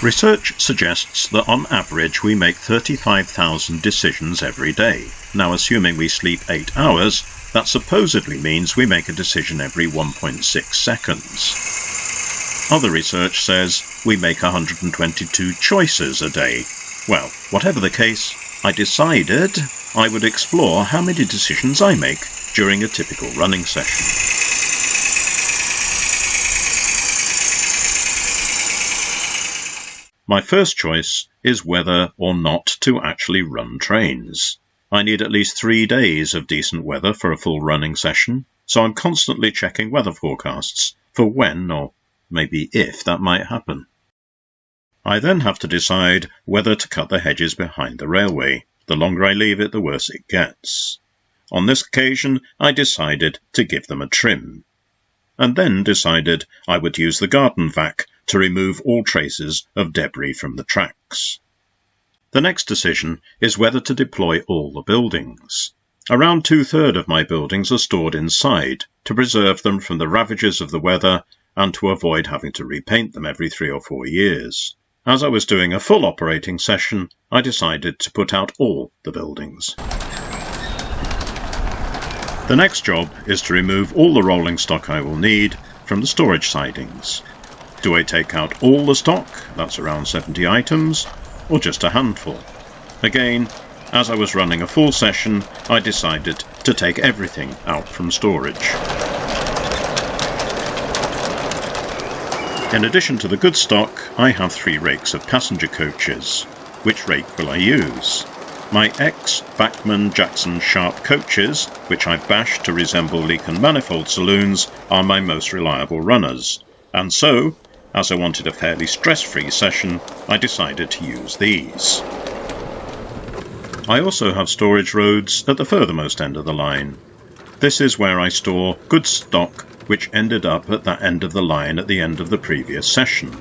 Research suggests that on average we make 35,000 decisions every day. Now, assuming we sleep 8 hours, that supposedly means we make a decision every 1.6 seconds. Other research says we make 122 choices a day. Well, whatever the case, I decided I would explore how many decisions I make during a typical running session. My first choice is whether or not to actually run trains. I need at least 3 days of decent weather for a full running session, so I'm constantly checking weather forecasts for when or maybe if that might happen. I then have to decide whether to cut the hedges behind the railway. The longer I leave it, the worse it gets. On this occasion, I decided to give them a trim, and then decided I would use the garden vac to remove all traces of debris from the tracks. The next decision is whether to deploy all the buildings. Around 2/3 of my buildings are stored inside to preserve them from the ravages of the weather and to avoid having to repaint them every 3 or 4 years. As I was doing a full operating session, I decided to put out all the buildings. The next job is to remove all the rolling stock I will need from the storage sidings. Do I take out all the stock, that's around 70 items, or just a handful? Again, as I was running a full session, I decided to take everything out from storage. In addition to the good stock, I have 3 rakes of passenger coaches. Which rake will I use? My ex-Bachmann Jackson Sharp coaches, which I've bashed to resemble Leaken manifold saloons, are my most reliable runners, and so, as I wanted a fairly stress-free session, I decided to use these. I also have storage roads at the furthermost end of the line. This is where I store good stock which ended up at that end of the line at the end of the previous session,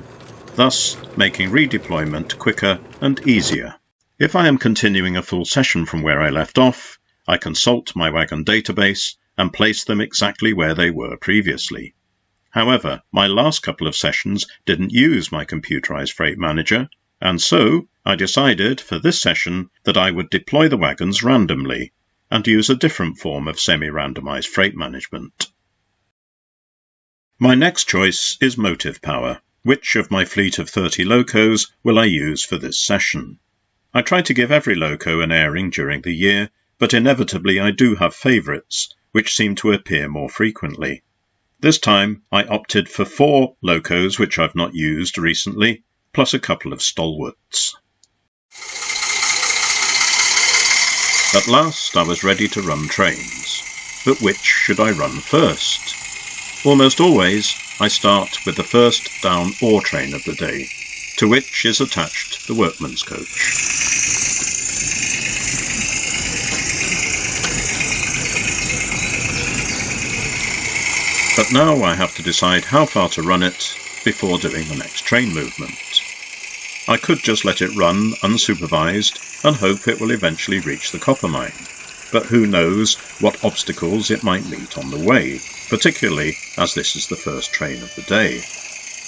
thus making redeployment quicker and easier. If I am continuing a full session from where I left off, I consult my wagon database and place them exactly where they were previously. However, my last couple of sessions didn't use my computerized freight manager, and so I decided for this session that I would deploy the wagons randomly and use a different form of semi-randomized freight management. My next choice is motive power. Which of my fleet of 30 locos will I use for this session? I try to give every loco an airing during the year, but inevitably I do have favourites, which seem to appear more frequently. This time I opted for 4 locos which I've not used recently, plus a couple of stalwarts. At last I was ready to run trains, but which should I run first? Almost always I start with the first down ore train of the day, to which is attached the workman's coach. But now I have to decide how far to run it before doing the next train movement. I could just let it run unsupervised and hope it will eventually reach the copper mine, but who knows what obstacles it might meet on the way, particularly as this is the first train of the day.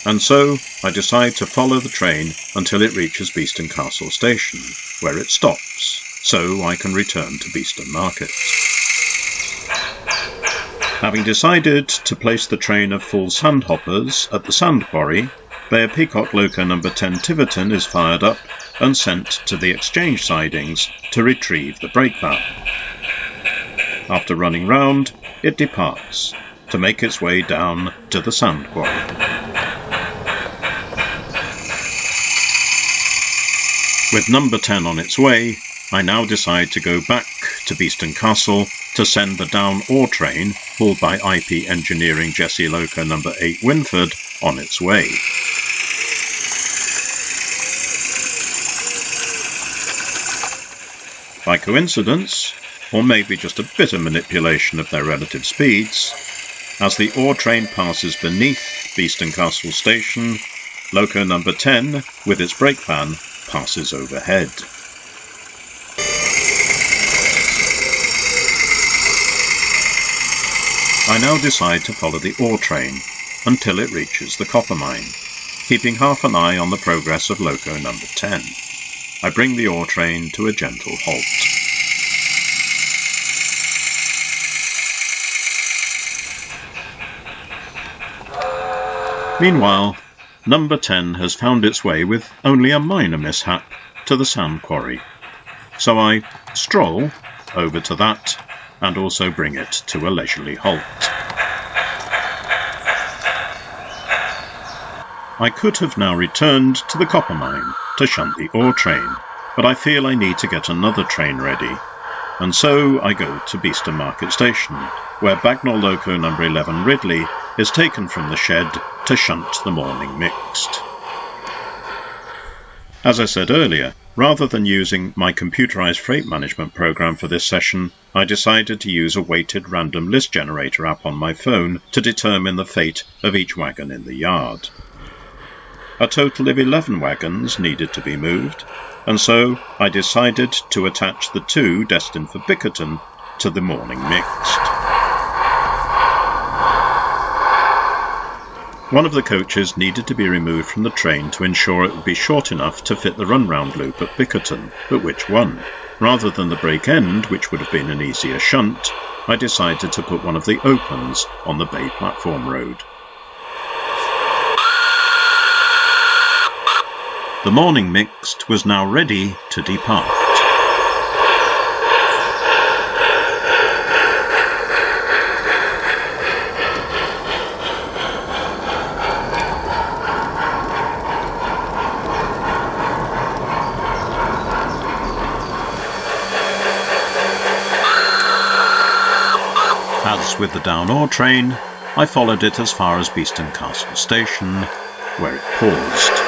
And so I decide to follow the train until it reaches Beeston Castle Station, where it stops, so I can return to Beeston Market. Having decided to place the train of full sandhoppers at the sand quarry, Bayer Peacock Loco No. 10 Tiverton is fired up and sent to the exchange sidings to retrieve the brake van. After running round, it departs to make its way down to the sand quarry. With No. 10 on its way, I now decide to go back to Beeston Castle to send the down ore train, hauled by IP Engineering Jesse Loco No. 8 Winford, on its way. By coincidence, or maybe just a bit of manipulation of their relative speeds, as the ore train passes beneath Beeston Castle Station, Loco No. 10, with its brake van, passes overhead. I now decide to follow the ore train until it reaches the copper mine. keeping half an eye on the progress of loco number 10. I bring the ore train to a gentle halt. Meanwhile, number 10 has found its way with only a minor mishap to the sand quarry, so I stroll over to that and also bring it to a leisurely halt. I could have now returned to the copper mine to shunt the ore train, but I feel I need to get another train ready, and so I go to Beeston Market Station, where Bagnall Loco number 11 Ridley is taken from the shed to shunt the morning mixed. As I said earlier, rather than using my computerized freight management program for this session, I decided to use a weighted random list generator app on my phone to determine the fate of each wagon in the yard. A total of 11 wagons needed to be moved, and so I decided to attach the 2 destined for Peckforton to the morning mixed. One of the coaches needed to be removed from the train to ensure it would be short enough to fit the run-round loop at Peckforton, but which one? Rather than the break end, which would have been an easier shunt, I decided to put one of the opens on the Bay Platform Road. The morning mixed was now ready to depart. As with the down ore train, I followed it as far as Beeston Castle Station, where it paused.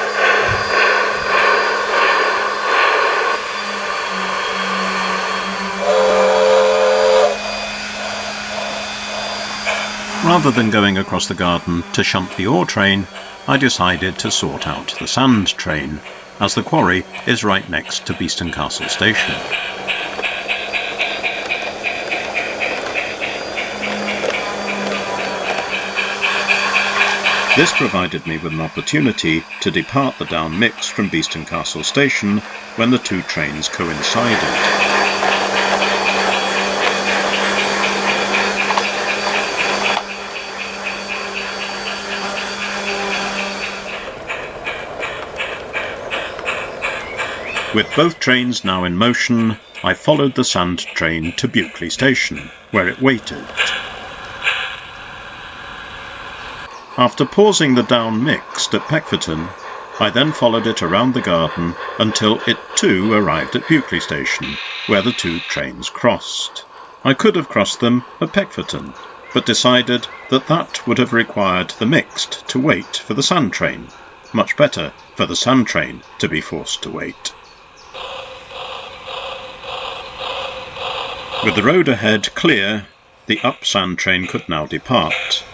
Rather than going across the garden to shunt the ore train, I decided to sort out the sand train, as the quarry is right next to Beeston Castle Station. This provided me with an opportunity to depart the down mix from Beeston Castle Station when the 2 trains coincided. With both trains now in motion, I followed the sand train to Buckley Station, where it waited. After pausing the down mixed at Peckforton, I then followed it around the garden until it too arrived at Buckley Station, where the 2 trains crossed. I could have crossed them at Peckforton, but decided that that would have required the mixed to wait for the sand train. Much better for the sand train to be forced to wait. With the road ahead clear, the up sand train could now depart.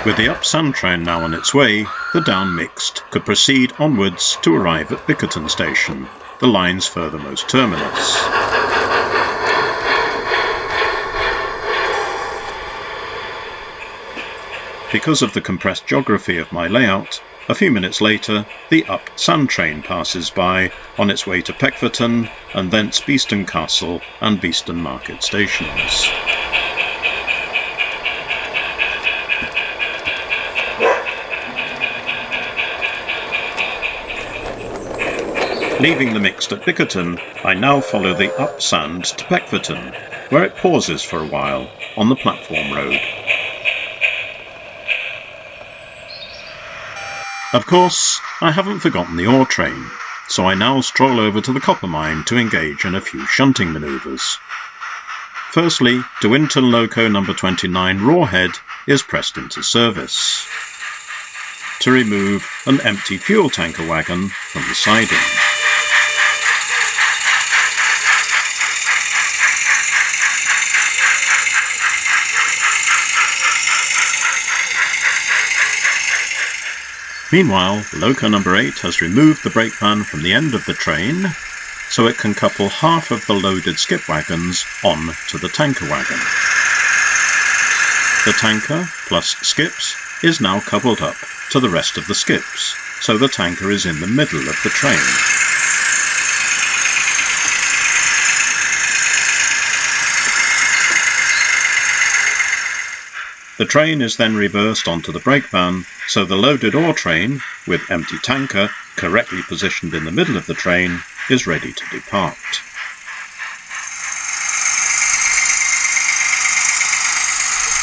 With the up sand train now on its way, the down mixed could proceed onwards to arrive at Peckforton Station, the line's furthermost terminus. Because of the compressed geography of my layout, a few minutes later the up sand train passes by on its way to Peckforton and thence Beeston Castle and Beeston Market Stations. Leaving the mixed at Peckforton, I now follow the up sand to Peckforton, where it pauses for a while on the platform road. Of course, I haven't forgotten the ore train, so I now stroll over to the copper mine to engage in a few shunting manoeuvres. Firstly, De Winton Loco number 29 Rawhead is pressed into service to remove an empty fuel tanker wagon from the siding. Meanwhile, loco number 8 has removed the brake van from the end of the train, so it can couple half of the loaded skip wagons on to the tanker wagon. The tanker, plus skips, is now coupled up to the rest of the skips, so the tanker is in the middle of the train. The train is then reversed onto the brake van, so the loaded ore train, with empty tanker correctly positioned in the middle of the train, is ready to depart.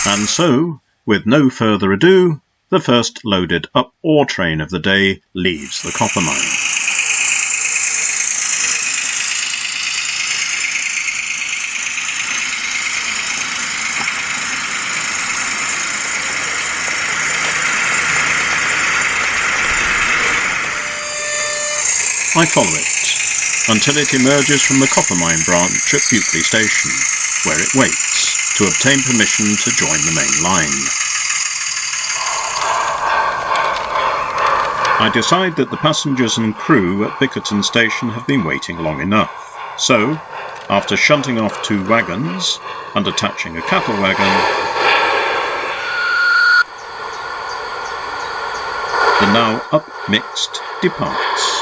And so, with no further ado, the first loaded up ore train of the day leaves the copper mine. I follow it until it emerges from the copper mine branch at Buckley Station, where it waits to obtain permission to join the main line. I decide that the passengers and crew at Peckforton Station have been waiting long enough, so, after shunting off 2 wagons and attaching a cattle wagon, the now up mixed departs.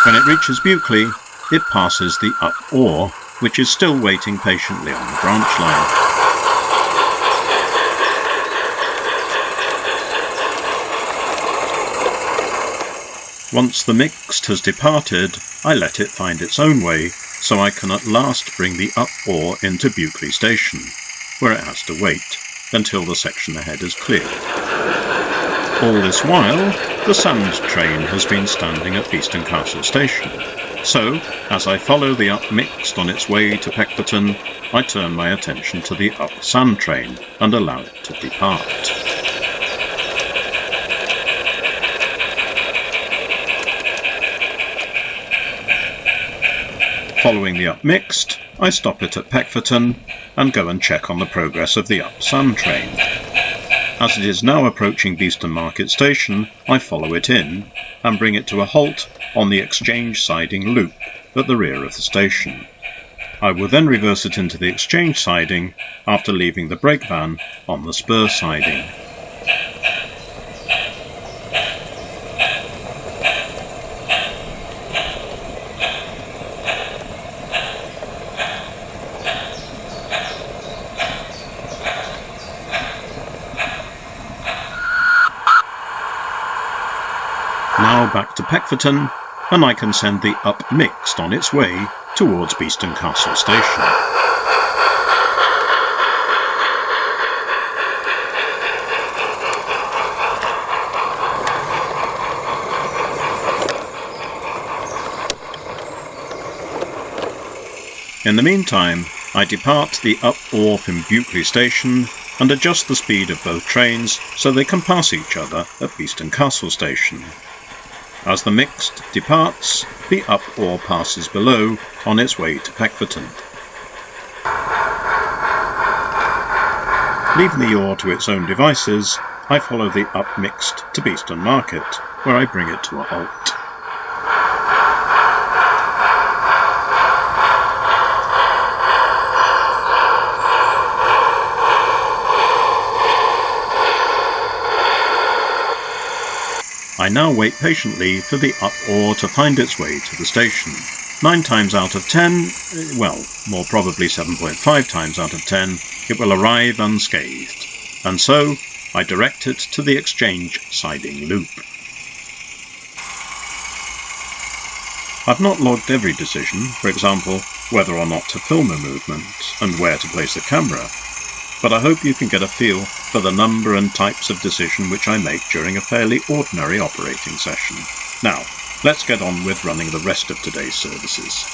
When it reaches Buckley, it passes the up ore, which is still waiting patiently on the branch line. Once the mixed has departed, I let it find its own way, so I can at last bring the up ore into Buckley Station, where it has to wait until the section ahead is cleared. All this while, the sand train has been standing at Beeston Castle Station, so, as I follow the up mixed on its way to Peckforton, I turn my attention to the up sand train and allow it to depart. Following the up mixed, I stop it at Peckforton and go and check on the progress of the up sand train. As it is now approaching Beeston Market Station, I follow it in and bring it to a halt on the exchange siding loop at the rear of the station. I will then reverse it into the exchange siding after leaving the brake van on the spur siding. Now back to Peckforton, and I can send the up mixed on its way towards Beeston Castle Station. In the meantime, I depart the up ore from Buckley Station and adjust the speed of both trains so they can pass each other at Beeston Castle Station. As the mixed departs, the up ore passes below on its way to Peckforton. Leaving the ore to its own devices, I follow the up mixed to Beeston Market, where I bring it to a halt. I now wait patiently for the up ore to find its way to the station. 9 times out of 10, well, more probably 7.5 times out of 10, it will arrive unscathed, and so I direct it to the exchange siding loop. I've not logged every decision, for example, whether or not to film a movement and where to place the camera, but I hope you can get a feel for the number and types of decision which I make during a fairly ordinary operating session. Now, let's get on with running the rest of today's services.